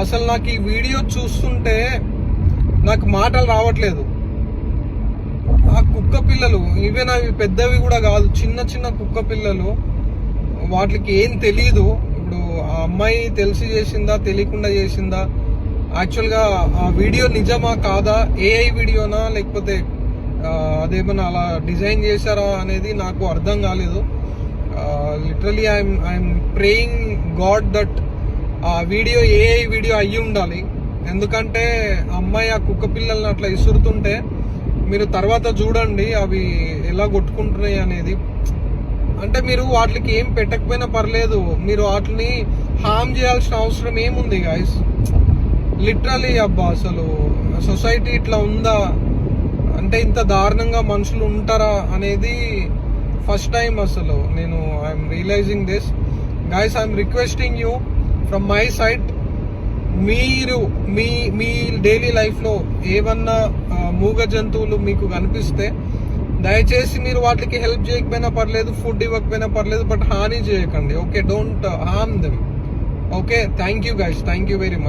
అసలు నాకు ఈ వీడియో చూస్తుంటే నాకు మాటలు రావట్లేదు. ఆ కుక్క పిల్లలు, ఈవెన్ అవి పెద్దవి కూడా కాదు, చిన్న చిన్న కుక్క పిల్లలు, వాటికి ఏం తెలీదు. ఇప్పుడు ఆ అమ్మాయి తెలిసి చేసిందా తెలియకుండా చేసిందా, యాక్చువల్గా ఆ వీడియో నిజమా కాదా, ఏఐ వీడియోనా లేకపోతే అదేమన్నా అలా డిజైన్ చేశారా అనేది నాకు అర్థం కాలేదు. Literally I'm praying God that ఆ వీడియో ఏఐ వీడియో అయ్యి ఉండాలి. ఎందుకంటే అమ్మాయి ఆ కుక్క పిల్లల్ని అట్లా ఇసురుతుంటే మీరు తర్వాత చూడండి అవి ఎలా కొట్టుకుంటున్నాయి అనేది. అంటే మీరు వాటికి ఏం పెట్టకపోయినా పర్లేదు, మీరు వాటిని హామ్ చేయాల్సిన అవసరం ఏముంది గైస్? లిటరలీ అబ్బా, అసలు సొసైటీ ఇట్లా ఉందా అంటే, ఇంత దారుణంగా మనుషులు ఉంటారా అనేది ఫస్ట్ టైం అసలు నేను I'm realizing this. Guys, I'm requesting you from my side, మీరు మీ డైలీ లైఫ్లో ఏమన్నా మూగ జంతువులు మీకు కనిపిస్తే దయచేసి మీరు వాటికి హెల్ప్ చేయకపోయినా పర్లేదు, ఫుడ్ ఇవ్వకపోయినా పర్లేదు, బట్ హాని చేయకండి. Okay, don't harm them. Okay, thank you guys, thank you very much.